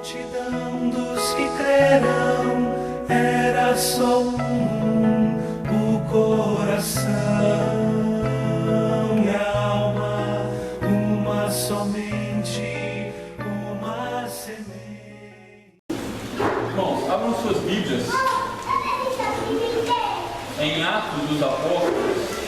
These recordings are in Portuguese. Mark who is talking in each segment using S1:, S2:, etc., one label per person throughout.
S1: multidão dos que crerão era só o coração e a alma, uma somente, uma semente.
S2: Irmãos, abram suas Bíblias em Atos dos Apóstolos.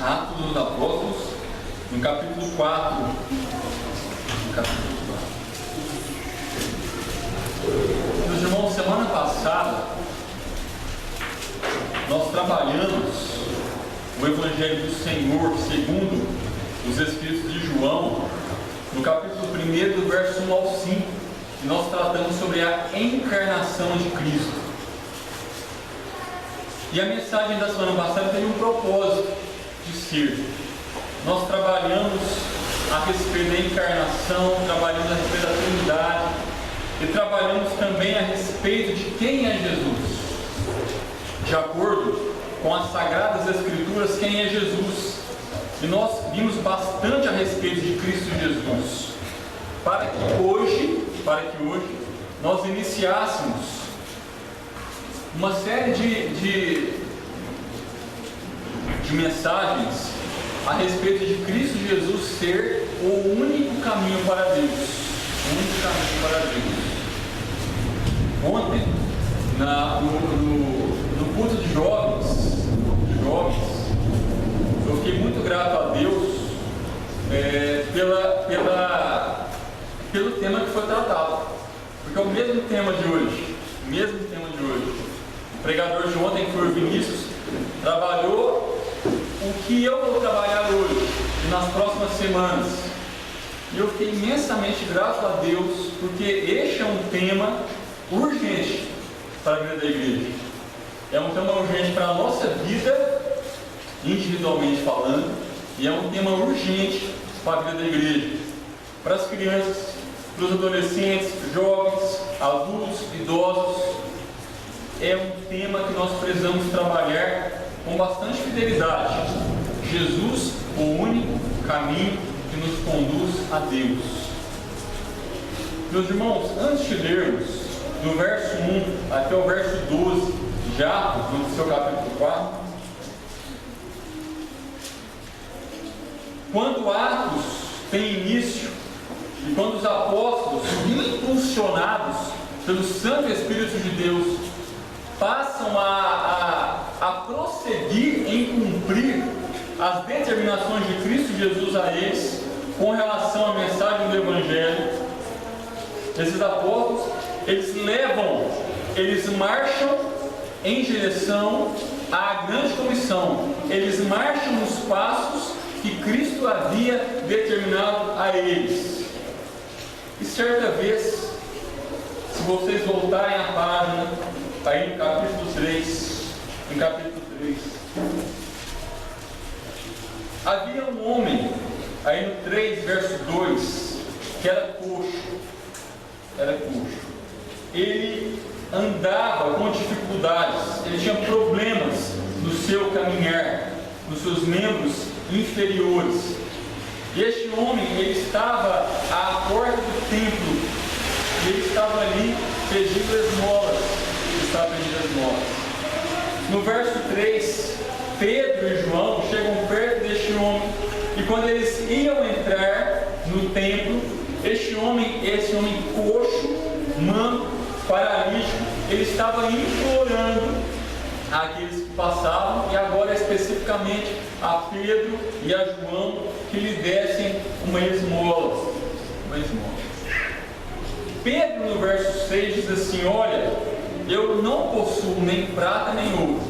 S2: Atos dos Apóstolos, no capítulo 4. Meus irmãos, semana passada nós trabalhamos o Evangelho do Senhor segundo os Escritos de João, no capítulo 1, do verso 1 ao 5, e nós tratamos sobre a encarnação de Cristo. E a mensagem da semana passada tem um propósito de ser. Nós trabalhamos a respeito da encarnação, trabalhamos a respeito da Trindade e trabalhamos também a respeito de quem é Jesus. De acordo com as Sagradas Escrituras, quem é Jesus? E nós vimos bastante a respeito de Cristo Jesus, para que hoje nós iniciássemos uma série de mensagens a respeito de Cristo Jesus ser o único caminho para Deus. O único caminho para Deus. Ontem, no culto de jovens, eu fiquei muito grato a Deus pelo tema que foi tratado. Porque é o mesmo tema de hoje. O pregador de ontem, que foi o Vinícius, trabalhou o que eu vou trabalhar hoje e nas próximas semanas. E eu fiquei imensamente grato a Deus, porque este é um tema urgente para a vida da igreja. É um tema urgente para a nossa vida, individualmente falando, e é um tema urgente para a vida da igreja, para as crianças, para os adolescentes, jovens, adultos, idosos. É um tema que nós precisamos trabalhar com bastante fidelidade. Jesus, o único caminho que nos conduz a Deus. Meus irmãos, antes de lermos do verso 1 até o verso 12 de Atos, no seu capítulo 4, quando Atos tem início e quando os apóstolos, impulsionados pelo Santo Espírito de Deus, passam a prosseguir em cumprir as determinações de Cristo Jesus a eles com relação à mensagem do Evangelho, esses apóstolos, eles marcham em direção à grande comissão, eles marcham nos passos que Cristo havia determinado a eles. E certa vez, se vocês voltarem à página, aí no capítulo 3, havia um homem, aí no 3, verso 2, que era coxo. Ele andava com dificuldades, ele tinha problemas no seu caminhar, nos seus membros inferiores. E este homem, ele estava à porta do templo, e ele estava ali pedindo esmolas. No verso 3, Pedro e João chegam perto deste homem, e quando eles iam entrar no templo, esse homem coxo, manco, paralítico, ele estava implorando àqueles que passavam, e agora especificamente a Pedro e a João, que lhe dessem uma esmola. Pedro, no verso 6, diz assim: olha, eu não possuo nem prata nem ouro,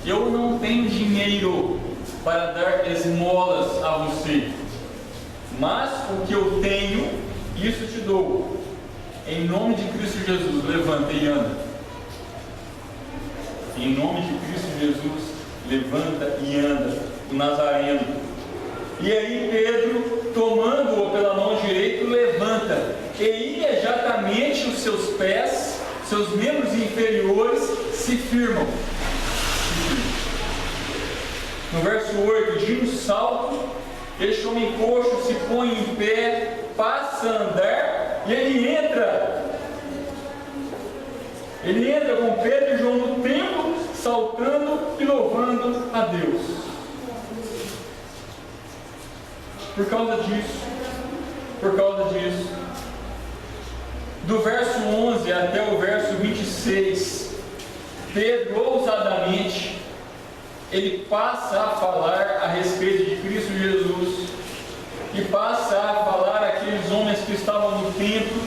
S2: eu não tenho dinheiro para dar esmolas a você, mas o que eu tenho, isso te dou. Em nome de Cristo Jesus, levanta e anda. Em nome de Cristo Jesus, levanta e anda. O Nazareno. E aí Pedro, tomando-o pela mão direita, o levanta, e imediatamente os seus pés, seus membros inferiores se firmam. No verso 8, de um salto, este homem coxo se põe em pé, passa a andar, e ele entra com Pedro e João no templo, saltando e louvando a Deus. Por causa disso, do verso 11 até o verso 26, Pedro ousadamente, ele passa a falar a respeito de Cristo Jesus, e passa a falar àqueles homens que estavam no templo,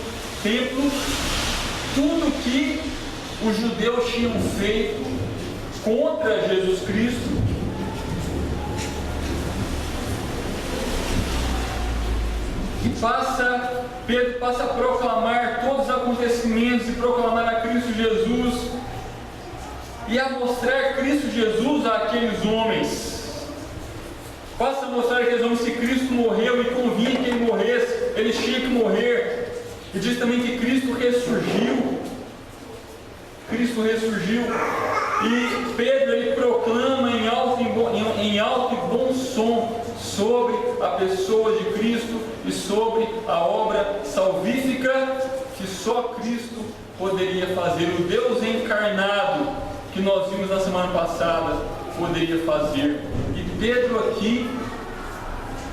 S2: tudo que os judeus tinham feito contra Jesus Cristo. E Pedro passa a proclamar todos os acontecimentos e proclamar a Cristo Jesus e a mostrar Cristo Jesus àqueles homens. Passa a mostrar àqueles homens que Cristo morreu e convinha que ele morresse, eles tinham que morrer. E diz também que Cristo ressurgiu. E Pedro, ele proclama em alto e bom som sobre a pessoa de Cristo e sobre a obra salvífica que só Cristo poderia fazer. O Deus encarnado que nós vimos na semana passada poderia fazer. E Pedro aqui,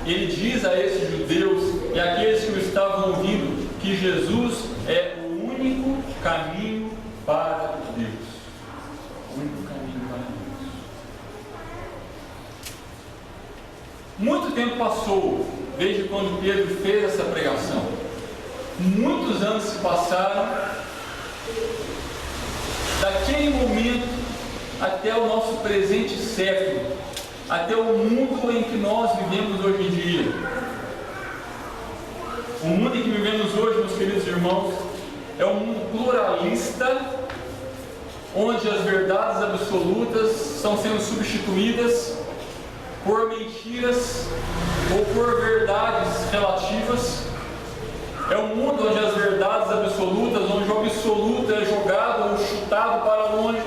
S2: ele diz a esses judeus e àqueles que o estavam ouvindo que Jesus é o único caminho para Deus. O único caminho para Deus. Muito tempo passou desde quando Pedro fez essa pregação. Muitos anos se passaram daquele momento até o nosso presente século, até o mundo em que nós vivemos hoje em dia. O mundo em que vivemos hoje, meus queridos irmãos, é um mundo pluralista, onde as verdades absolutas estão sendo substituídas por mentiras ou por verdades relativas. É um mundo onde as verdades absolutas, onde o absoluto é jogado ou chutado para longe.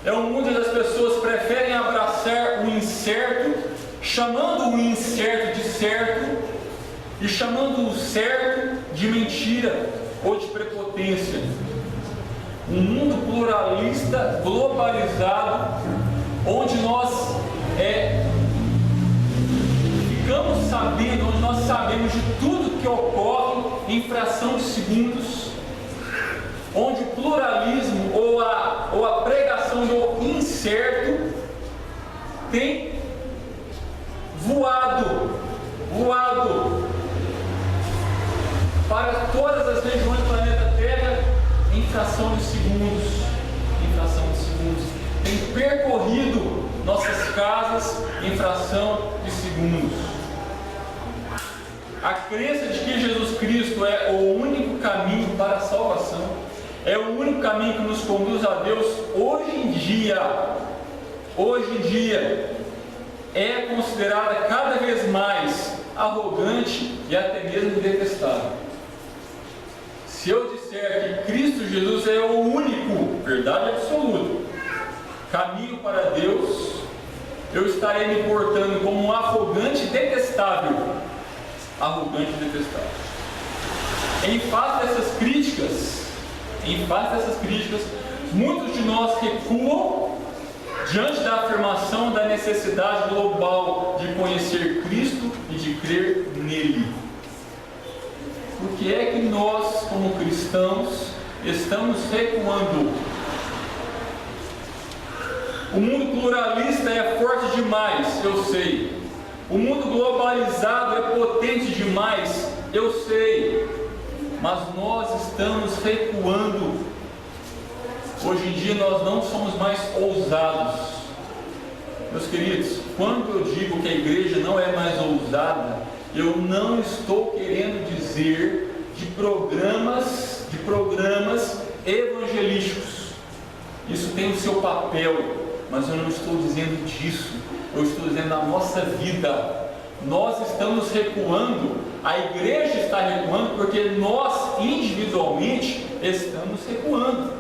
S2: É um mundo onde as pessoas preferem abraçar o incerto, chamando o incerto de certo e chamando o certo de mentira ou de prepotência. Um mundo pluralista, globalizado, onde nós ficamos sabendo, onde nós sabemos de tudo que ocorre em fração de segundos, onde o pluralismo ou a pregação do incerto tem voado para todas as regiões do planeta Terra em fração de segundos. Tem percorrido nossas casas em fração de segundos. A crença de que Jesus Cristo é o único caminho para a salvação, é o único caminho que nos conduz a Deus, hoje em dia é considerada cada vez mais arrogante e até mesmo detestável. Se eu disser que Cristo Jesus é o único, verdade absoluta, caminho para Deus, eu estarei me portando como um arrogante e detestável. Em face dessas críticas, muitos de nós recuam diante da afirmação da necessidade global de conhecer Cristo e de crer nele. Por que é que nós, como cristãos, estamos recuando? O mundo pluralista é forte demais, eu sei. O mundo globalizado é potente demais, eu sei. Mas nós estamos recuando. Hoje em dia nós não somos mais ousados. Meus queridos, quando eu digo que a igreja não é mais ousada, eu não estou querendo dizer de programas evangelísticos. Isso tem o seu papel, mas eu não estou dizendo disso. eu estou dizendo na nossa vida. Nós estamos recuando, a igreja está recuando, porque nós individualmente estamos recuando.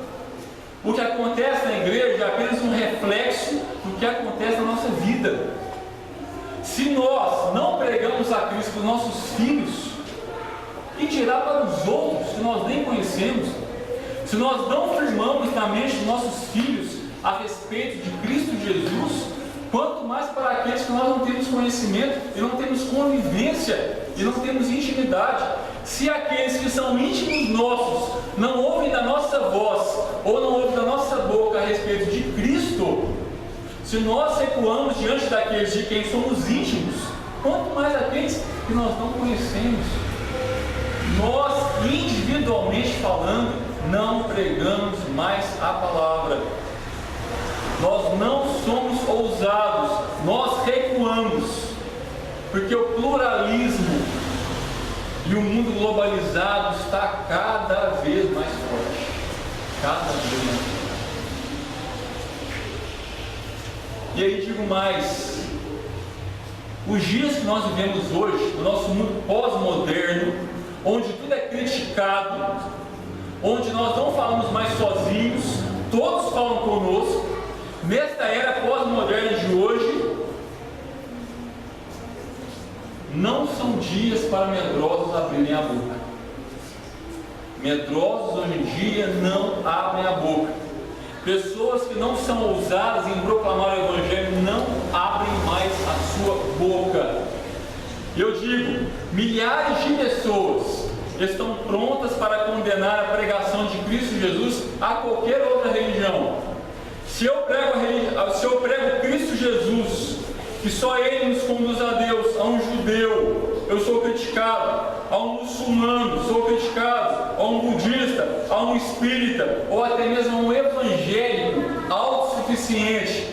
S2: O que acontece na igreja é apenas um reflexo do que acontece na nossa vida. Se nós não pregamos a Cristo para os nossos filhos, e dirá para os outros que nós nem conhecemos, se nós não firmamos na mente dos nossos filhos a respeito de Cristo Jesus, quanto mais para aqueles que nós não temos conhecimento e não temos convivência e não temos intimidade. Se aqueles que são íntimos nossos não ouvem da nossa voz ou não ouvem da nossa boca a respeito de Cristo, se nós recuamos diante daqueles de quem somos íntimos, quanto mais aqueles que nós não conhecemos. Nós, individualmente falando, não pregamos mais a palavra. Nós não somos ousados, nós recuamos, porque o pluralismo e o mundo globalizado está cada vez mais forte. Cada vez mais forte. E aí digo mais, os dias que nós vivemos hoje, o nosso mundo pós-moderno, onde tudo é criticado, onde nós não falamos mais sozinhos, todos falam conosco, nesta era pós-moderna de hoje, não são dias para medrosos abrirem a boca. Medrosos hoje em dia não abrem a boca. Pessoas que não são ousadas em proclamar o Evangelho não abrem mais a sua boca. Eu digo, milhares de pessoas estão prontas para condenar a pregação de Cristo Jesus a qualquer outra religião. Se eu prego Cristo Jesus, que só Ele nos conduz a Deus, a um judeu, eu sou criticado, a um muçulmano, sou criticado, a um budista, a um espírita, ou até mesmo a um evangélico autossuficiente,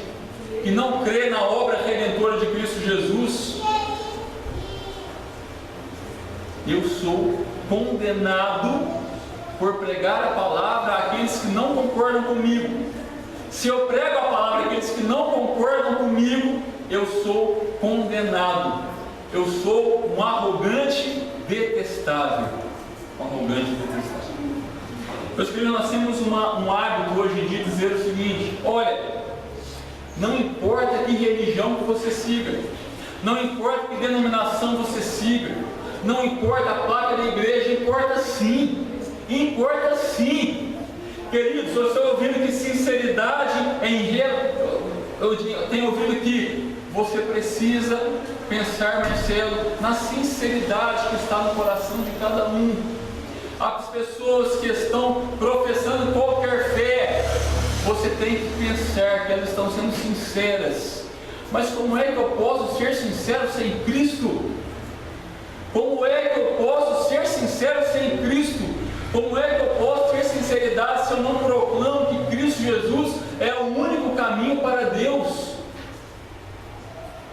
S2: que não crê na obra redentora de Cristo Jesus, eu sou condenado por pregar a palavra àqueles que não concordam comigo. Se eu prego a palavra àqueles que não concordam comigo, eu sou condenado. Eu sou um arrogante detestável. Um arrogante detestável. Meus filhos, nós temos um hábito hoje em dia de dizer o seguinte: olha, não importa que religião que você siga, não importa que denominação você siga, não importa a placa da igreja, importa sim. Importa sim. Queridos, eu estou ouvindo que sinceridade eu tenho ouvido que você precisa pensar, Marcelo, na sinceridade que está no coração de cada um. As pessoas que estão professando qualquer fé, você tem que pensar que elas estão sendo sinceras. Mas como é que eu posso ser sincero sem Cristo? Como é que eu posso ser sincero sem Cristo? Como é que eu posso ter sinceridade se eu não proclamo que Cristo Jesus é o único caminho para Deus?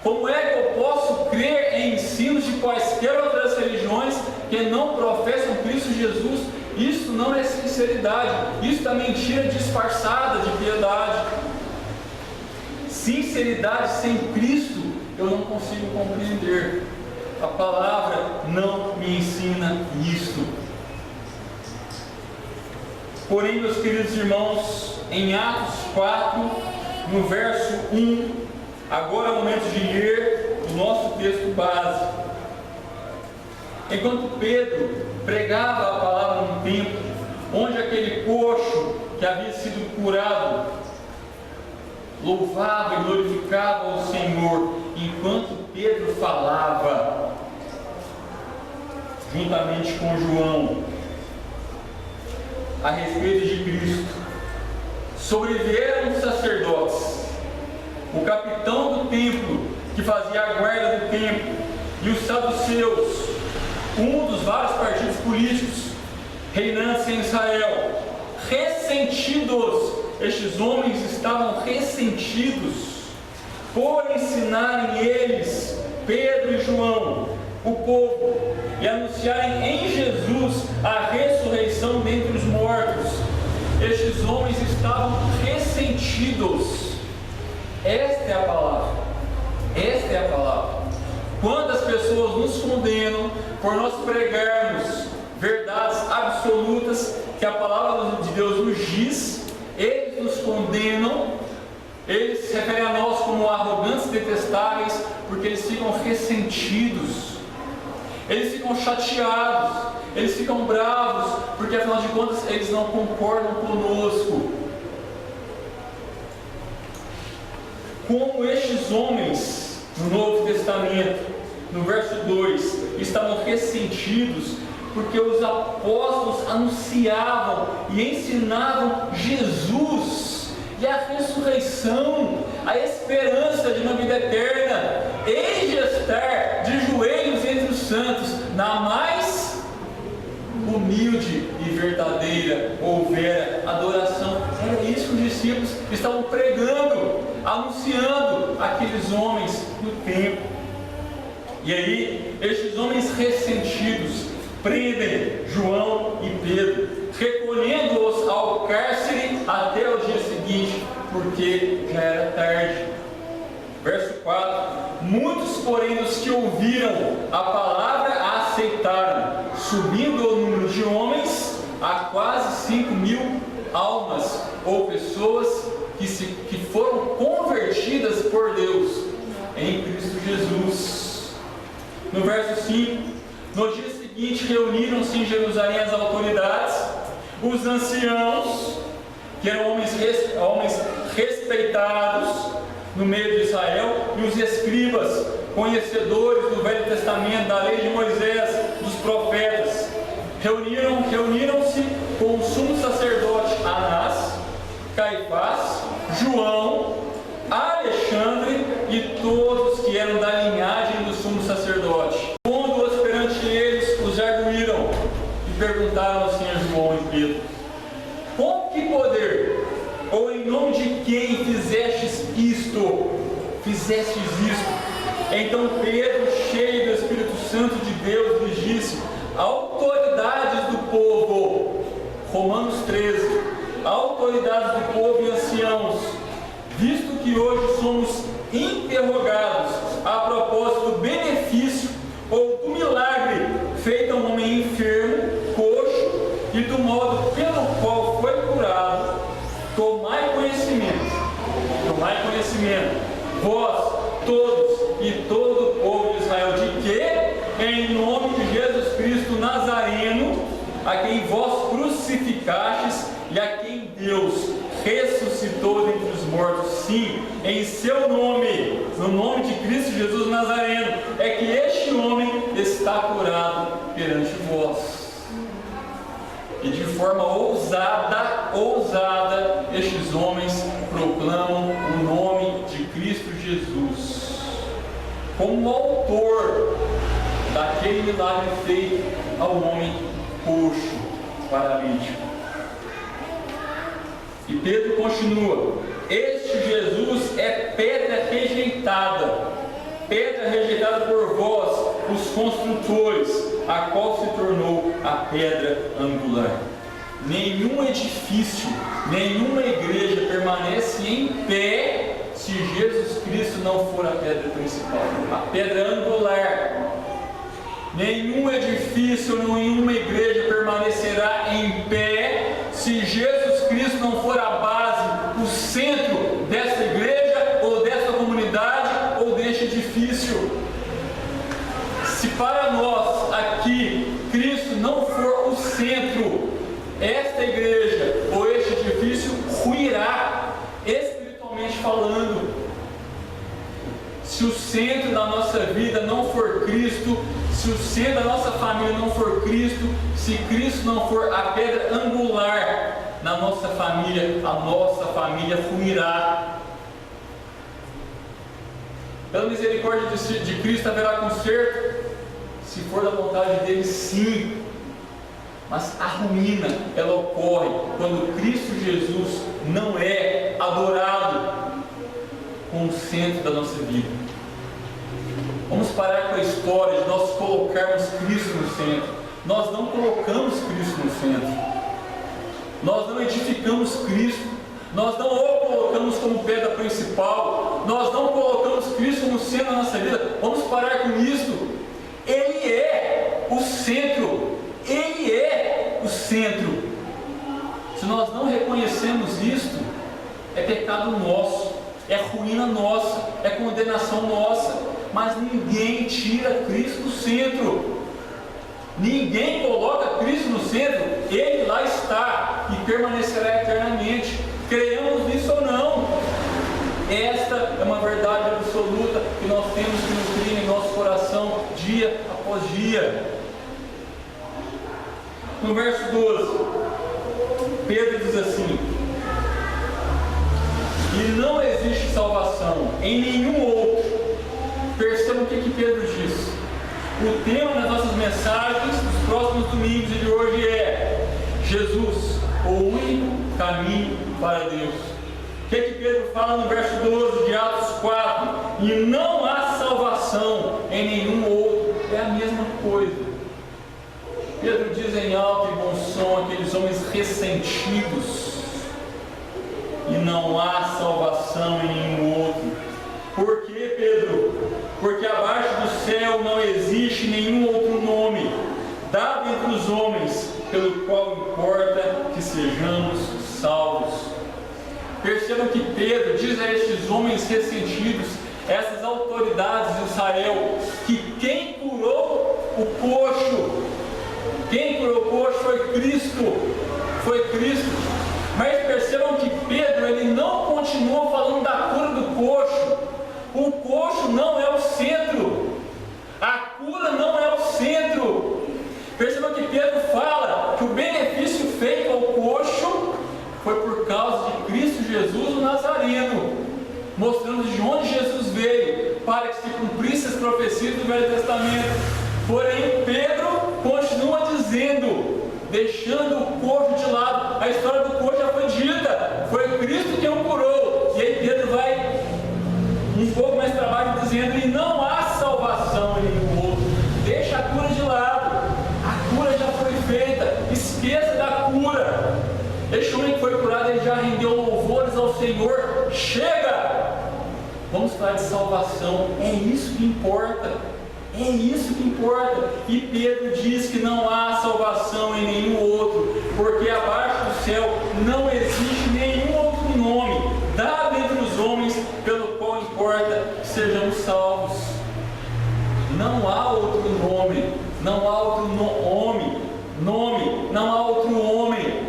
S2: Como é que eu posso crer em ensinos de quaisquer outras religiões que não professam Cristo Jesus? Isso não é sinceridade, isso é mentira disfarçada de piedade. Sinceridade sem Cristo eu não consigo compreender. A palavra não me ensina isto. Porém, meus queridos irmãos, em Atos 4, no verso 1, agora é o momento de ler o nosso texto base. Enquanto Pedro pregava a palavra num templo, onde aquele coxo que havia sido curado louvava e glorificava ao Senhor, enquanto Pedro falava, juntamente com João, a respeito de Cristo, sobrevieram os sacerdotes, o capitão do templo, que fazia a guarda do templo, e os saduceus, um dos vários partidos políticos reinantes em Israel, ressentidos. Estes homens estavam ressentidos por ensinarem eles, Pedro e João, o povo, e anunciarem em Jesus a ressurreição dentre os mortos. Estes homens estavam ressentidos. Esta é a palavra. quantas pessoas nos condenam por nós pregarmos verdades absolutas que a palavra de Deus nos diz. Eles nos condenam, eles se referem a nós como arrogantes, detestáveis, porque eles ficam ressentidos, eles ficam chateados, eles ficam bravos, porque afinal de contas eles não concordam conosco. Como estes homens no Novo Testamento, no verso 2, estavam ressentidos porque os apóstolos anunciavam e ensinavam Jesus e a ressurreição, a esperança de uma vida eterna. Eis de estar de joelhos entre os santos, na mais humilde e verdadeira ou vera adoração. Era isso que os discípulos estavam pregando, anunciando aqueles homens no templo. E aí, estes homens ressentidos prendem João e Pedro, recolhendo-os ao cárcere até o dia seguinte, porque já era tarde. Verso 4: muitos, porém, dos que ouviram a palavra a aceitaram, subindo o número de homens a quase 5.000 almas, ou pessoas que foram convertidas por Deus em Cristo Jesus. No verso 5: no dia seguinte reuniram-se em Jerusalém as autoridades, os anciãos, que eram homens respeitados no meio de Israel, e os escribas, conhecedores do Velho Testamento, da lei de Moisés, dos profetas. Reuniram-se com o sumo sacerdote Anás, Caifás, João, Alexandre e todos que eram da linhagem do sumo sacerdote. Pondo-os perante eles, os arguíram e perguntaram assim a João e Pedro: com que poder, ou em nome de quem fizestes isto? Então Pedro, cheio do Espírito Santo de Deus, lhes disse: autoridades do povo, Romanos 13, autoridades do povo e anciãos, visto que hoje somos interrogados a propósito do benefício ou do milagre feito a um homem enfermo, coxo, e do modo pelo qual foi curado, tomai conhecimento, vós todos e todo o povo de Israel, de que, em nome de Jesus Cristo Nazareno, a quem vós crucificastes e a quem Deus ressuscitou dentre os mortos, sim, em seu nome, no nome de Cristo Jesus Nazareno, é que este homem está curado perante vós. E de forma ousada, estes homens proclamam o nome de Cristo Jesus como autor daquele milagre feito ao homem coxo, paralítico. E Pedro continua: este Jesus é pedra rejeitada por vós, os construtores, a qual se tornou a pedra angular. Nenhum edifício, nenhuma igreja permanece em pé se Jesus Cristo não for a pedra principal, a pedra angular. Nenhum edifício, nenhuma igreja permanecerá em pé se Jesus Cristo não for a base, o centro dessa igreja, ou dessa comunidade, ou deste edifício. Se para nós aqui Cristo não for o centro, esta igreja ou este edifício ruirá, espiritualmente falando. Se o centro da nossa vida não for Cristo, se o centro da nossa família não for Cristo, se Cristo não for a pedra angular na nossa família, a nossa família ruirá. Pela misericórdia de Cristo haverá conserto, se for da vontade dele, sim. Mas a ruína, ela ocorre quando Cristo Jesus não é adorado como o centro da nossa vida. Vamos parar com a história de nós colocarmos Cristo no centro. Nós não colocamos Cristo no centro. Nós não edificamos Cristo. Nós não o colocamos como pedra principal. Nós não colocamos Jesus Cristo como sendo a nossa vida. Vamos parar com isso. Ele é o centro. Ele é o centro. Se nós não reconhecemos isto, é pecado nosso, é ruína nossa, é condenação nossa. Mas ninguém tira Cristo do centro. Ninguém coloca Cristo no centro. Ele lá está e permanecerá eternamente. Creiamos nisso ou não. Esta é uma verdade absoluta que nós temos que nutrir em nosso coração dia após dia. No verso 12, Pedro diz assim: e não existe salvação em nenhum outro. Percebam o que Pedro diz. O tema das nossas mensagens dos próximos domingos e de hoje é Jesus, o único caminho para Deus. O que Pedro fala no verso 12 de Atos 4? E não há salvação em nenhum outro. É a mesma coisa. Pedro diz em alto e bom som aqueles homens ressentidos. E não há salvação em nenhum outro. Por que, Pedro? Porque abaixo do céu não existe nenhum outro nome dado entre os homens pelo qual importa que sejamos salvos. Percebam que Pedro diz a estes homens ressentidos, essas autoridades de Israel, que quem curou o coxo foi Cristo. Foi Cristo. Mas percebam que Pedro, ele não continua falando da cura do coxo. O coxo não é o centro. A cura não é o centro. Percebam que Pedro fala que o benefício feito ao coxo foi por causa de Cristo Jesus o Nazareno, mostrando de onde Jesus veio, para que se cumprisse as profecias do Velho Testamento. Porém, Pedro continua dizendo, deixando o coxo de lado. A história do coxo já foi dita, foi Cristo quem o curou. E aí Pedro vai um pouco mais para baixo dizendo, e não há salvação em nenhum outro. Deixa a cura de lado, a cura já foi feita, esqueça da cura. Este homem que foi curado, ele já rendeu louvores ao Senhor. Chega! Vamos falar de salvação, é isso que importa. É isso que importa. E Pedro diz que não há salvação em nenhum outro, porque abaixo do céu não existe nenhum outro nome dado entre os homens pelo qual importa que sejamos salvos. Não há outro nome, não há outro nome, não há outro homem,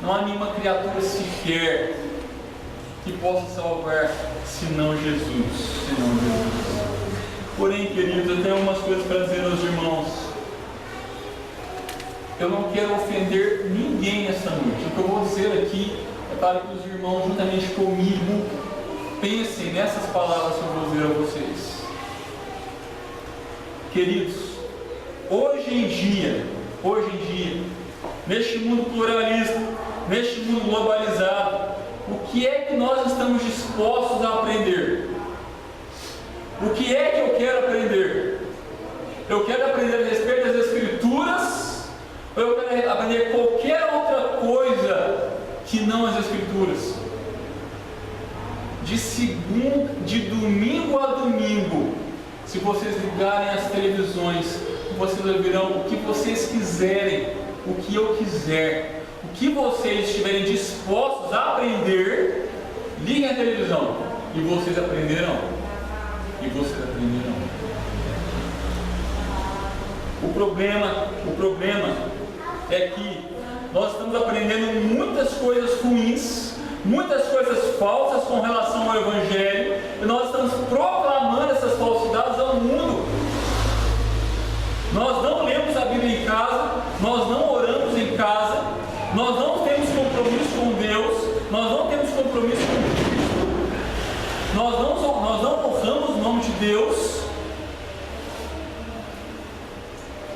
S2: não há nenhuma criatura sequer que possa salvar senão Jesus, Porém, queridos, eu tenho algumas coisas para dizer aos irmãos. Eu não quero ofender ninguém esta noite. O que eu vou dizer aqui é para que os irmãos, juntamente comigo, pensem nessas palavras que eu vou dizer a vocês. Queridos, hoje em dia, neste mundo pluralista, neste mundo globalizado, o que é que nós estamos dispostos a aprender? O que é que eu quero aprender? Eu quero aprender a respeito das Escrituras, ou eu quero aprender qualquer outra coisa que não as Escrituras? De domingo a domingo, se vocês ligarem as televisões, vocês ouvirão o que vocês quiserem, o que eu quiser, o que vocês estiverem dispostos a aprender, liguem a televisão e vocês aprenderão. O problema é que nós estamos aprendendo muitas coisas ruins, muitas coisas falsas com relação ao Evangelho, e nós estamos proclamando essas falsidades ao mundo. Nós não lemos a Bíblia em casa, nós não oramos em casa, nós não temos compromisso com Deus, nós não temos compromisso com Cristo, nós não honramos o nome de Deus.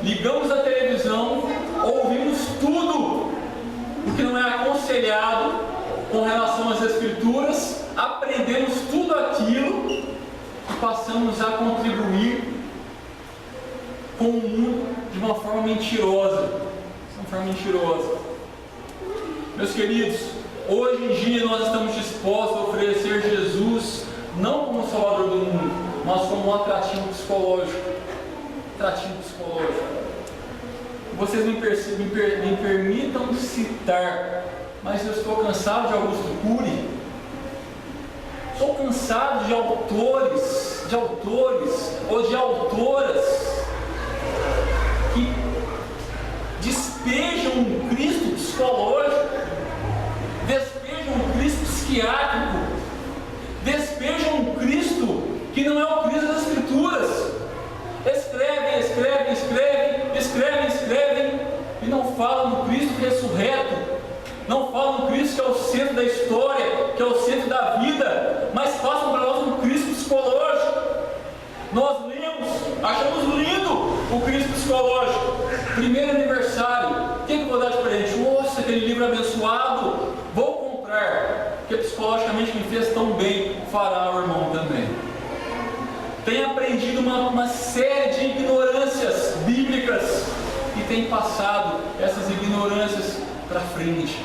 S2: Ligamos a televisão, ouvimos tudo o que não é aconselhado com relação às Escrituras, aprendemos tudo aquilo e passamos a contribuir com o mundo de uma forma mentirosa. Meus queridos, hoje em dia nós estamos dispostos a oferecer Jesus não como Salvador do mundo, um atrativo psicológico. Atrativo psicológico. Vocês me permitam citar, mas eu estou cansado de Augusto Cury. Estou cansado de autores ou de autoras que despejam um Cristo psicológico, despejam um Cristo psiquiátrico, despejam um Cristo que não é o Cristo das Escrituras. Escrevem e não falam no Cristo ressurreto, não falam no Cristo que é o centro da história, que é o centro da vida, mas passam para nós um Cristo psicológico. Nós lemos, achamos lindo o Cristo psicológico. Primeiro aniversário, o que eu vou dar de presente? Nossa, aquele livro abençoado, vou comprar, porque psicologicamente me fez tão bem. Fará o irmão também. Tem aprendido uma série de ignorâncias bíblicas e tem passado essas ignorâncias para frente.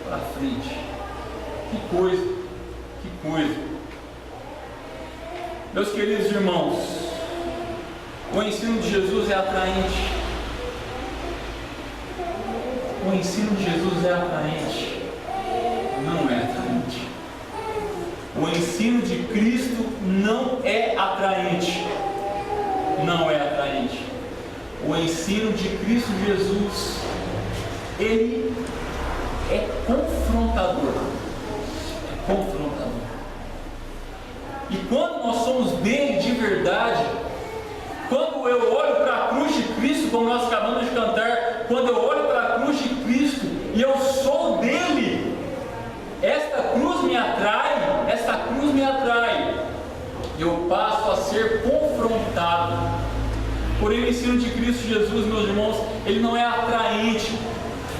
S2: Para frente. Que coisa, que coisa. Meus queridos irmãos, o ensino de Jesus é atraente. O ensino de Jesus é atraente. Não é atraente. O ensino de Cristo não é atraente. Não é atraente. O ensino de Cristo Jesus, ele é confrontador. É confrontador. E quando nós somos dele de verdade, quando eu olho para a cruz de Cristo, como nós acabamos de cantar, quando eu olho para a cruz de Cristo e eu sou dele, esta cruz me atrai, eu passo a ser confrontado. Porém, o ensino de Cristo Jesus, meus irmãos, ele não é atraente,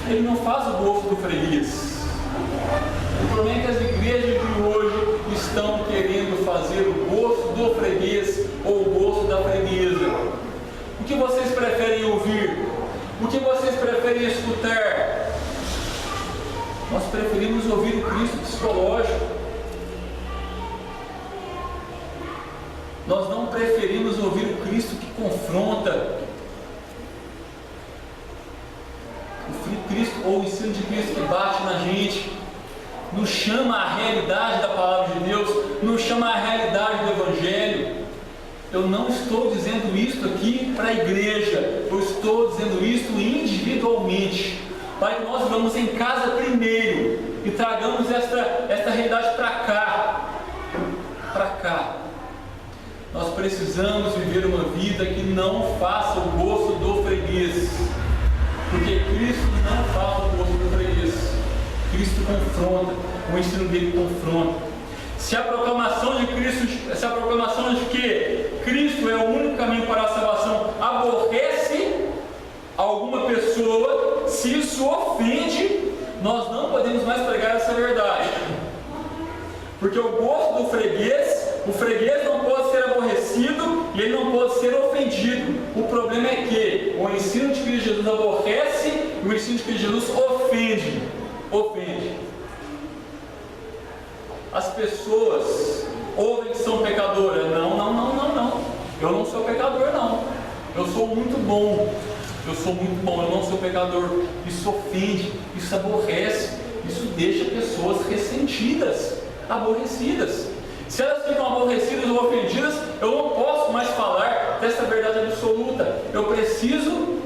S2: ele não faz o gosto do freguês. O problema é que as igrejas de hoje estão querendo fazer o gosto do freguês ou o gosto da freguesa. O que vocês preferem ouvir? O que vocês preferem escutar? Nós preferimos ouvir o Cristo psicológico. Nós não preferimos ouvir o Cristo que confronta. O Cristo, ou o ensino de Cristo que bate na gente, nos chama à realidade da palavra de Deus, nos chama à realidade do Evangelho. Eu não estou dizendo isso aqui para a igreja, eu estou dizendo isso individualmente, para que nós vamos em casa primeiro e tragamos esta realidade para cá. Para cá. Nós precisamos viver uma vida que não faça o gosto do freguês, porque Cristo não faz o gosto do freguês. Cristo confronta, o ensino dele confronta. Se a proclamação de Cristo, se a proclamação de que Cristo é o único caminho para a salvação aborrece alguma pessoa, se isso ofende, nós não podemos mais pregar essa verdade. Porque o gosto do freguês, o freguês não pode ser aborrecido e ele não pode ser ofendido. O problema é que o ensino de Cristo Jesus aborrece e o ensino de Cristo Jesus ofende. As pessoas ouvem que são pecadoras. Não. Eu não sou pecador, não. Eu sou muito bom. Eu não sou pecador. Isso ofende, isso aborrece, isso deixa pessoas ressentidas, aborrecidas. Se elas ficam aborrecidas ou ofendidas, eu não posso mais falar dessa verdade absoluta. Eu preciso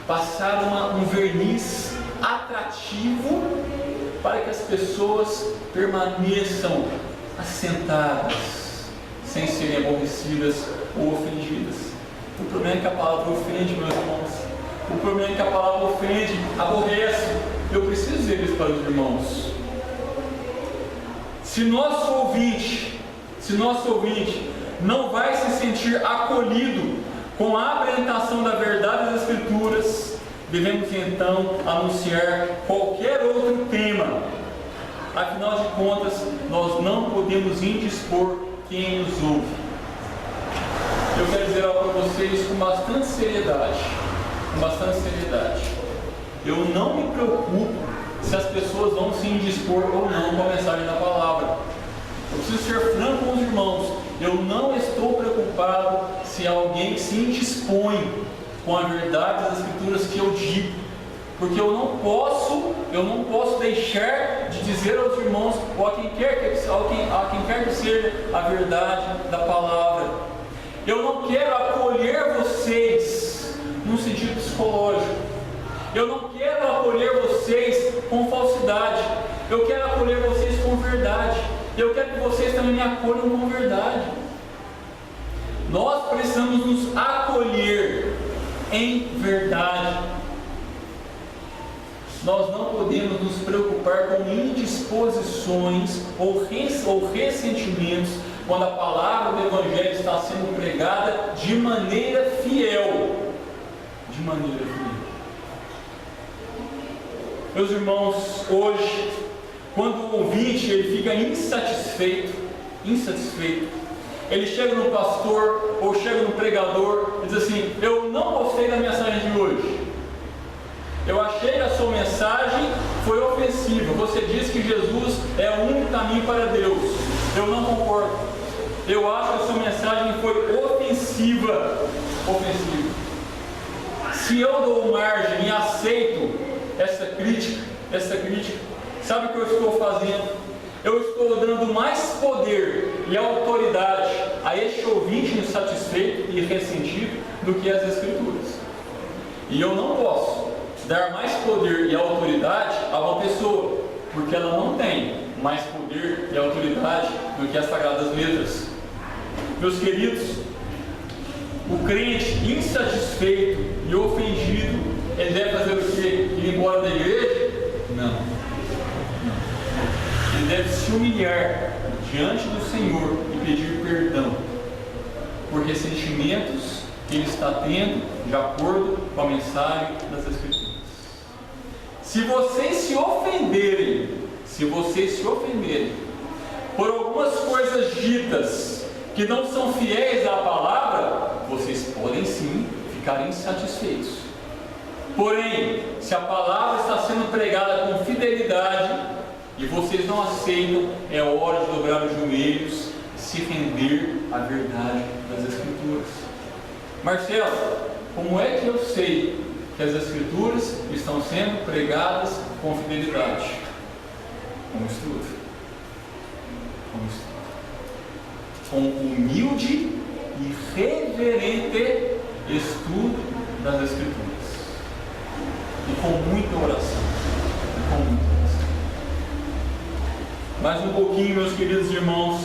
S2: passar um verniz atrativo para que as pessoas permaneçam assentadas, sem serem aborrecidas ou ofendidas. O problema é que a palavra ofende, meus irmãos. O problema é que a palavra ofende, aborrece. Eu preciso dizer isso para os irmãos. Se nosso ouvinte não vai se sentir acolhido com a apresentação da verdade das Escrituras, devemos então anunciar qualquer outro tema. Afinal de contas, nós não podemos indispor quem nos ouve. Eu quero dizer algo para vocês com bastante seriedade. Eu não me preocupo se as pessoas vão se indispor ou não com a mensagem da palavra. Eu preciso ser franco com os irmãos. eu não estou preocupado se alguém se indispõe com a verdade das Escrituras que eu digo, porque eu não posso deixar de dizer aos irmãos, ou a quem quer que seja, a verdade da palavra. Eu não quero acolher vocês num sentido psicológico. Eu não quero acolher vocês com falsidade. Eu quero acolher vocês com verdade. Eu quero que vocês também me acolham com verdade. Nós precisamos nos acolher em verdade. Nós não podemos nos preocupar com indisposições ou ressentimentos quando a palavra do Evangelho está sendo pregada de maneira fiel. De maneira fiel. Meus irmãos, hoje, quando o ouvinte ele fica insatisfeito, ele chega no pastor ou chega no pregador e diz assim: eu não gostei da mensagem de hoje. Eu achei que a sua mensagem foi ofensiva. Você disse que Jesus é o único caminho para Deus. Eu não concordo. Eu acho que a sua mensagem foi ofensiva. Se eu dou margem e aceito essa crítica, sabe o que eu estou fazendo? Eu estou dando mais poder e autoridade a este ouvinte insatisfeito e ressentido do que as Escrituras. E eu não posso dar mais poder e autoridade a uma pessoa, porque ela não tem mais poder e autoridade do que as Sagradas Letras. Meus queridos, o crente insatisfeito e ofendido, ele deve fazer o quê? Ir embora da igreja? Não. Ele deve se humilhar diante do Senhor e pedir perdão por ressentimentos que ele está tendo de acordo com a mensagem das Escrituras. Se vocês se ofenderem por algumas coisas ditas que não são fiéis à palavra, vocês podem sim ficar insatisfeitos. Porém, se a palavra está sendo pregada com fidelidade e vocês não aceitam, é hora de dobrar os joelhos e se render à verdade das Escrituras. Marcelo, como é que eu sei que as Escrituras estão sendo pregadas com fidelidade? Com estudo. Com humilde e reverente estudo das Escrituras. E com muita oração. Mais um pouquinho, meus queridos irmãos.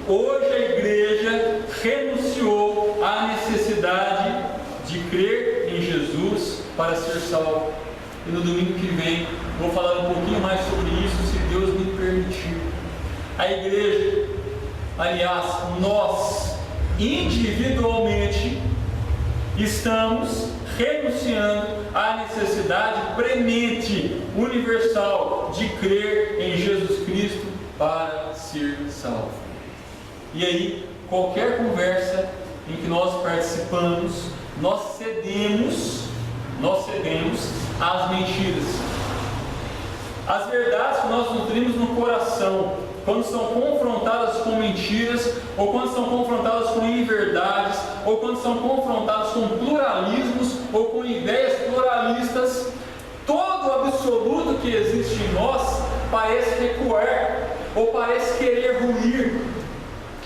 S2: Hoje a igreja renunciou à necessidade de crer em Jesus para ser salvo. E no domingo que vem vou falar um pouquinho mais sobre isso, se Deus me permitir. A igreja, aliás, nós individualmente estamos renunciando à necessidade premente, universal, de crer em Jesus Cristo para ser salvo. E aí, qualquer conversa em que nós participamos, nós cedemos às mentiras. As verdades que nós nutrimos no coração, quando são confrontadas com mentiras, ou quando são confrontadas com inverdades, ou quando são confrontadas com pluralismos, ou com ideias pluralistas, todo o absoluto que existe em nós parece recuar, ou parece querer ruir,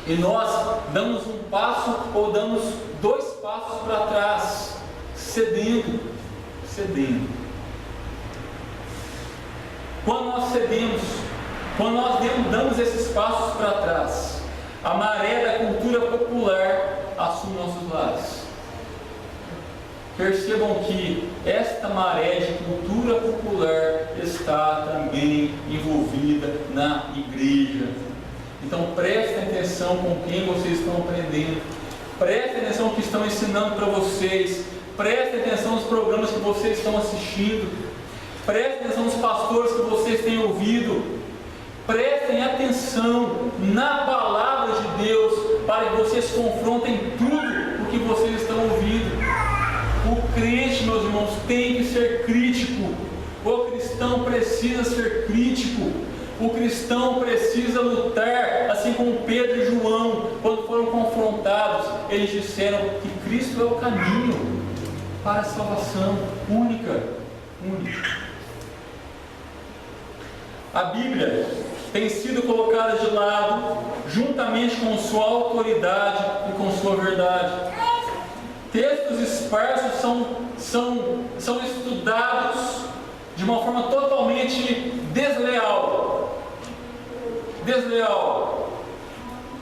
S2: e nós damos um passo, ou damos 2 passos para trás, cedendo. Quando nós cedemos, quando nós damos esses passos para trás, a maré da cultura popular assume nossos lares. Percebam que esta maré de cultura popular está também envolvida na igreja. Então prestem atenção com quem vocês estão aprendendo. Prestem atenção no que estão ensinando para vocês. Prestem atenção nos programas que vocês estão assistindo. Prestem atenção nos pastores que vocês têm ouvido. Prestem atenção na palavra de Deus para que vocês confrontem tudo o que vocês estão ouvindo. O crente, meus irmãos, tem que ser crítico. O cristão precisa ser crítico. O cristão precisa lutar, assim como Pedro e João, quando foram confrontados, eles disseram que Cristo é o caminho para a salvação única. A Bíblia tem sido colocada de lado, juntamente com sua autoridade e com sua verdade. Textos esparsos são estudados de uma forma totalmente desleal.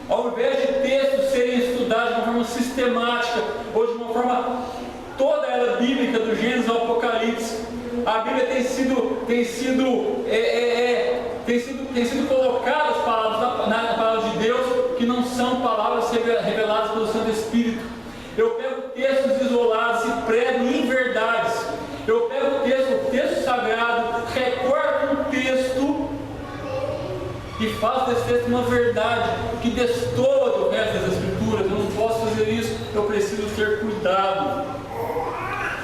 S2: Ao invés de textos serem estudados de uma forma sistemática ou de uma forma toda ela bíblica, do Gênesis ao Apocalipse, a Bíblia tem sido colocadas palavras na palavra de Deus que não são palavras reveladas pelo Santo Espírito. Eu pego textos isolados e prego em verdades. Eu pego o texto sagrado, recorto um texto e faço desse texto uma verdade que destoa do resto das Escrituras. Eu não posso fazer isso, eu preciso ter cuidado.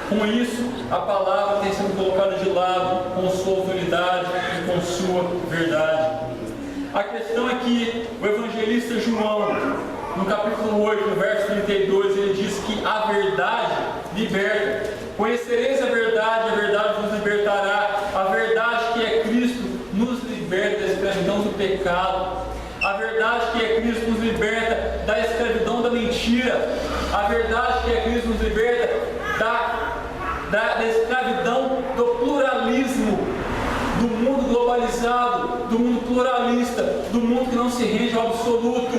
S2: Com isso, a palavra tem sido colocada de lado com sua autoridade e com sua verdade. A questão é que o evangelista João, no capítulo 8, no verso 32, ele diz que a verdade liberta. Conhecereis a verdade vos libertará. A verdade que é Cristo nos liberta da escravidão do pecado. A verdade que é Cristo nos liberta da escravidão da mentira. A verdade que é Cristo nos liberta da escravidão do pluralismo, do mundo globalizado, do mundo pluralista, do mundo que não se rende ao absoluto.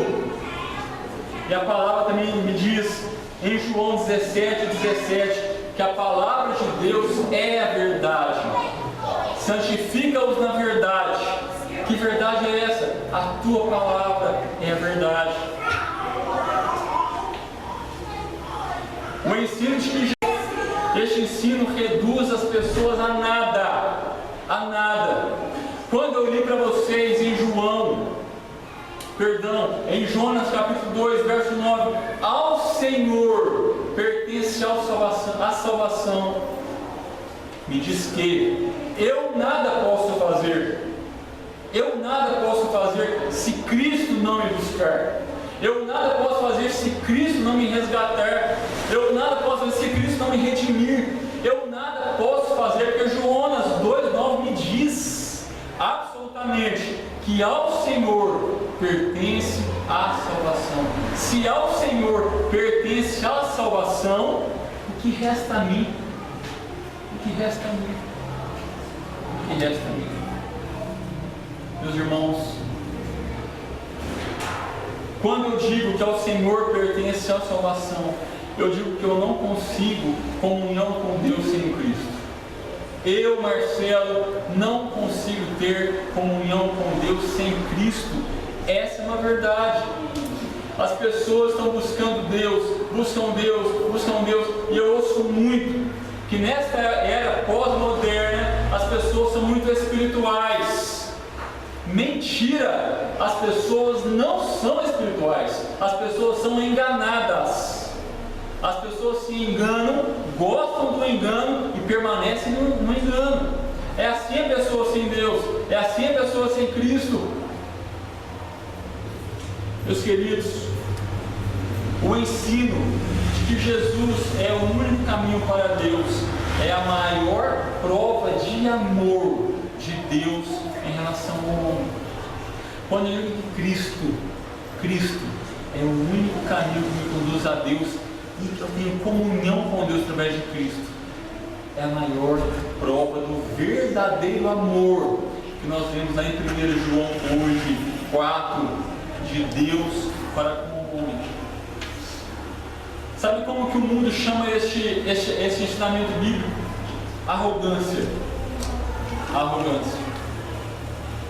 S2: E a palavra também me diz em João 17, que a palavra de Deus é a verdade. Santifica-os na verdade. Que verdade é essa? A tua palavra é a verdade. O ensino de que este ensino reduz as pessoas a nada. Quando eu li para vocês em Jonas capítulo 2, verso 9, ao Senhor pertence a salvação, me diz que eu nada posso fazer se Cristo não me buscar. Eu nada posso fazer se Cristo não me resgatar. Eu nada posso fazer se Cristo não me redimir. Eu nada posso fazer, porque Jonas 2,9 me diz absolutamente que ao Senhor pertence a salvação. Se ao Senhor pertence a salvação, o que resta a mim? Meus irmãos, quando eu digo que ao Senhor pertence a salvação, eu digo que eu não consigo comunhão com Deus sem Cristo. Eu, Marcelo, não consigo ter comunhão com Deus sem Cristo. Essa é uma verdade. As pessoas estão buscam Deus, e eu ouço muito que nesta era pós-moderna as pessoas são muito espirituais. Mentira! As pessoas não são espirituais, as pessoas são enganadas. As pessoas se enganam, gostam do engano e permanecem no engano. É assim a pessoa sem Deus, é assim a pessoa sem Cristo. Meus queridos, o ensino de que Jesus é o único caminho para Deus é a maior prova de amor de Deus em relação ao homem. Quando eu digo que Cristo é o único caminho que me conduz a Deus e que eu tenho comunhão com Deus através de Cristo, é a maior prova do verdadeiro amor que nós vemos lá em 1 João hoje 4, de Deus para com o homem. Sabe como que o mundo chama este ensinamento bíblico? Arrogância.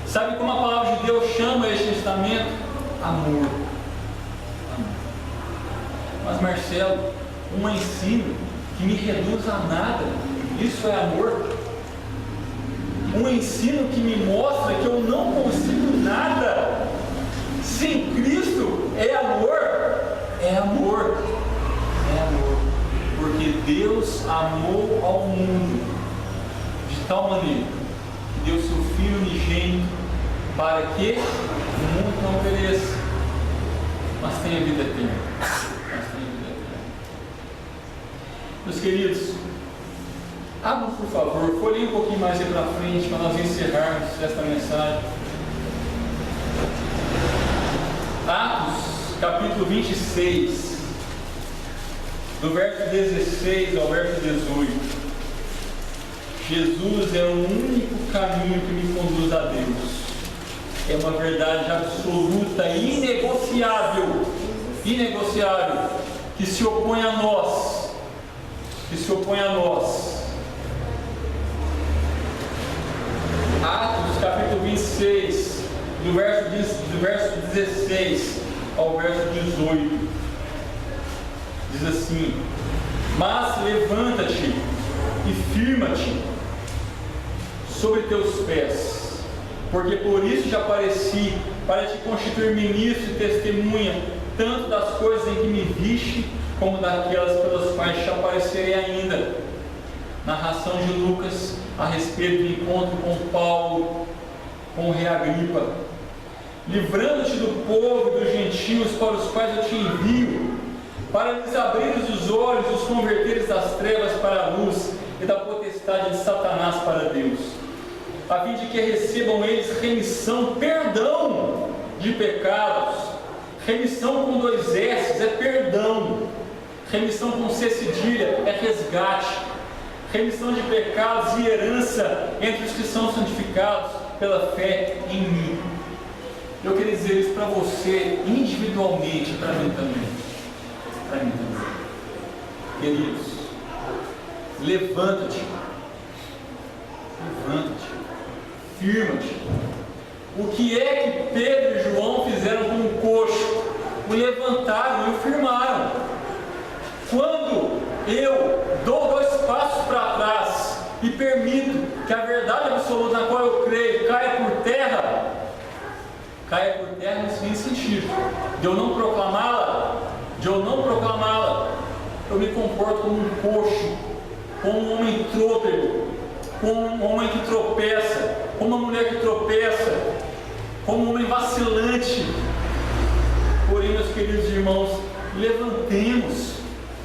S2: Sabe como a palavra de Deus chama este ensinamento? Amor. Mas Marcelo, um ensino que me reduz a nada, isso é amor? Um ensino que me mostra que eu não consigo nada sem Cristo é amor? É amor. Porque Deus amou ao mundo de tal maneira que deu seu Filho unigênito para que o mundo não pereça, mas tenha vida eterna. Meus queridos, abram por favor, folhem um pouquinho mais aí para frente, para nós encerrarmos esta mensagem. Atos, capítulo 26, do verso 16 ao verso 18. Jesus é o único caminho que me conduz a Deus. É uma verdade absoluta, inegociável, que se opõe a nós. Atos, capítulo 26, do verso 16 ao verso 18, diz assim: mas levanta-te e firma-te sobre teus pés, porque por isso te apareci, para te constituir ministro e testemunha, tanto das coisas em que me viste, como daquelas pelas quais te aparecerei ainda. Narração de Lucas a respeito do encontro com Paulo, com o rei Agripa. Livrando-te do povo e dos gentios para os quais eu te envio, para lhes abrires os olhos e os converteres das trevas para a luz e da potestade de Satanás para Deus, a fim de que recebam eles remissão, perdão de pecados. Remissão com 2 S's é perdão, remissão com C cedilha é resgate, remissão de pecados e herança entre os que são santificados pela fé em mim. Eu queria dizer isso para você individualmente, para mim também. Queridos, levanta-te, firma-te. O que é que Pedro e João fizeram com o coxo? O levantaram e o firmaram. Quando eu dou 2 passos para trás e permito que a verdade absoluta na qual eu creio caia por terra no seguinte sentido: de eu não proclamá-la, eu me comporto como um coxo, como um homem trôpego, como um homem que tropeça, como uma mulher que tropeça, como um homem vacilante. Porém, meus queridos irmãos, levantemos,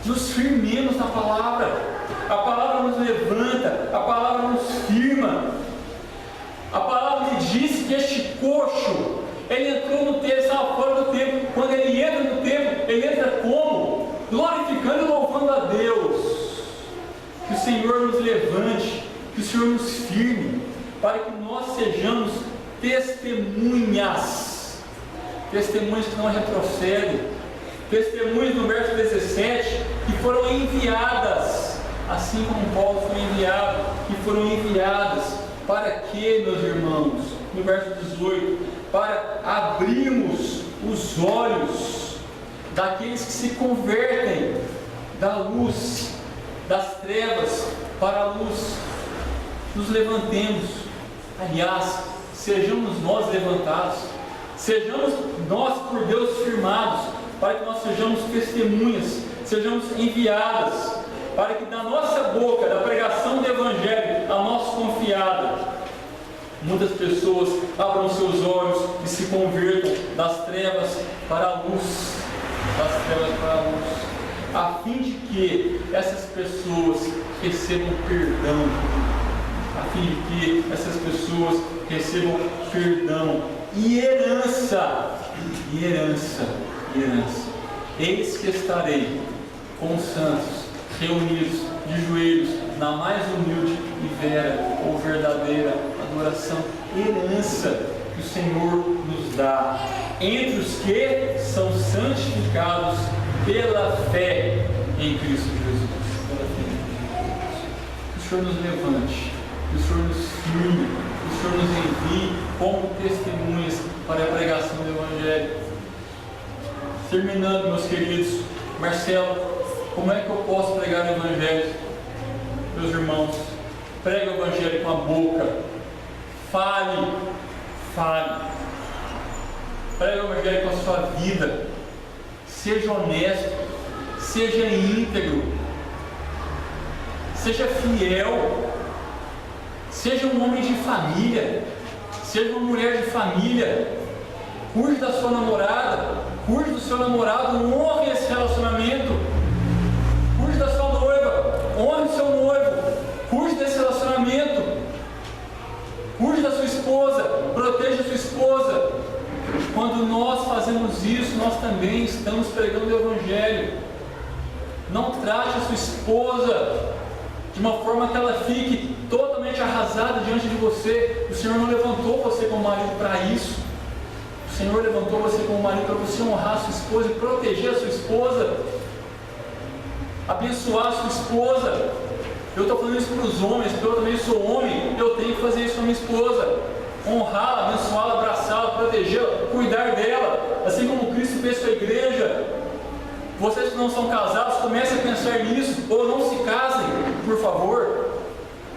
S2: nos firmemos na palavra. A palavra nos levanta, a palavra nos firma. A palavra me diz que este coxo, ele entrou no templo, estava fora do templo. Quando ele entra no templo, ele entra como? Glorificando e louvando a Deus. Que o Senhor nos levante, que o Senhor nos firme, para que nós sejamos testemunhas que não retrocedem, testemunhas no verso 17, que foram enviadas, assim como Paulo foi enviado, que foram enviadas, para que, meus irmãos, no verso 18, para abrirmos os olhos daqueles que se convertem da luz, das trevas para a luz. Nos levantemos, aliás, sejamos nós levantados, sejamos nós por Deus firmados, para que nós sejamos testemunhas, sejamos enviadas, para que da nossa boca, da pregação do Evangelho, a nós confiada, muitas pessoas abram seus olhos e se convertam das trevas para a luz, a fim de que essas pessoas recebam perdão, e herança. Eis que estarei com os santos, reunidos de joelhos, na mais humilde e vera ou verdadeira adoração. Herança que o Senhor nos dá entre os que são santificados pela fé em Cristo Jesus. Que o Senhor nos levante, que o Senhor nos firme, que o Senhor nos envie como testemunhas para a pregação do Evangelho. Terminando, meus queridos, Marcelo, como é que eu posso pregar o Evangelho? Meus irmãos, pregue o Evangelho com a boca, fale, pregue o Evangelho com a sua vida, seja honesto, seja íntegro, seja fiel, seja um homem de família, Seja uma mulher de família, cuide da sua namorada, cuide do seu namorado, honre esse relacionamento. Cuide da sua noiva, honre seu noivo, cuide desse relacionamento. Cuide da sua esposa, proteja a sua esposa. Quando nós fazemos isso, nós também estamos pregando o Evangelho. Não trate a sua esposa de uma forma que ela fique totalmente arrasada diante de você. O Senhor não levantou você como marido para isso. O Senhor levantou você como marido para você honrar a sua esposa e proteger a sua esposa, abençoar a sua esposa. Eu estou falando isso para os homens, porque eu também sou homem, eu tenho que fazer isso com a minha esposa. Honrá-la, abençoá-la, abraçá-la, protegê-la, cuidar dela, assim como Cristo fez com a igreja. Vocês que não são casados, comecem a pensar nisso, ou não se casem, por favor.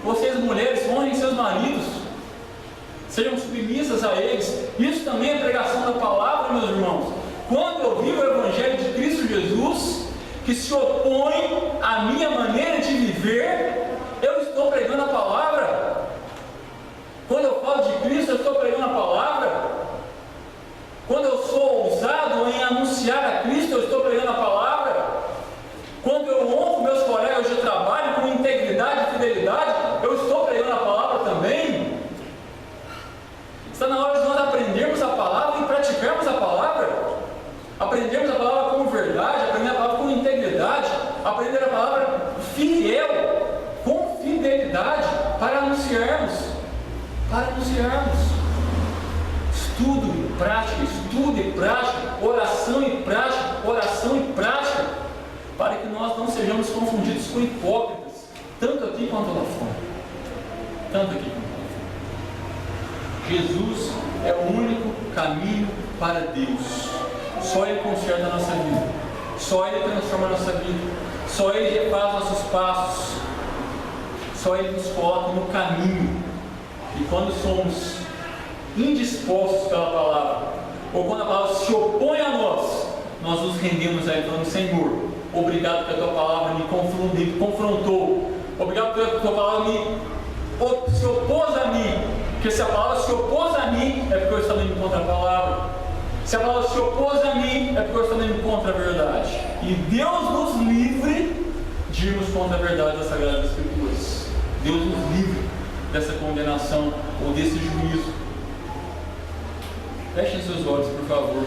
S2: Vocês mulheres, honrem seus maridos, sejam submissas a eles. Isso também é pregação da palavra, meus irmãos. Quando eu vivo o Evangelho de Cristo Jesus, que se opõe à minha maneira de viver, eu estou pregando a palavra. Quando eu falo de Cristo, eu estou pregando a palavra. Quando eu sou ousado em anunciar a Cristo, eu estou pregando a palavra. Quando eu honro meus colegas de trabalho com integridade e fidelidade, eu estou pregando a palavra também. Está na hora de nós aprendermos a palavra e praticarmos a palavra. Aprendermos a palavra como verdade, aprender a palavra com integridade, aprender a palavra fiel, com fidelidade, para anunciarmos. Estudo e prática, oração e prática, para que nós não sejamos confundidos com hipócritas, tanto aqui quanto lá fora. Jesus é o único caminho para Deus. Só Ele conserta a nossa vida, só Ele transforma a nossa vida, só Ele refaz nossos passos, só Ele nos coloca no caminho. E quando somos indispostos pela palavra, ou quando a palavra se opõe a nós, nós nos rendemos a Ele, falando: Senhor, obrigado porque a Tua palavra me confrontou, obrigado porque a Tua palavra se opôs a mim, porque se a palavra se opôs a mim, é porque eu estou indo contra a palavra. Se a palavra se opôs a mim, é porque eu estou indo contra a verdade. E Deus nos livre de irmos contra a verdade das Sagradas Escrituras. Deus nos livre dessa condenação ou desse juízo. Fechem seus olhos, por favor.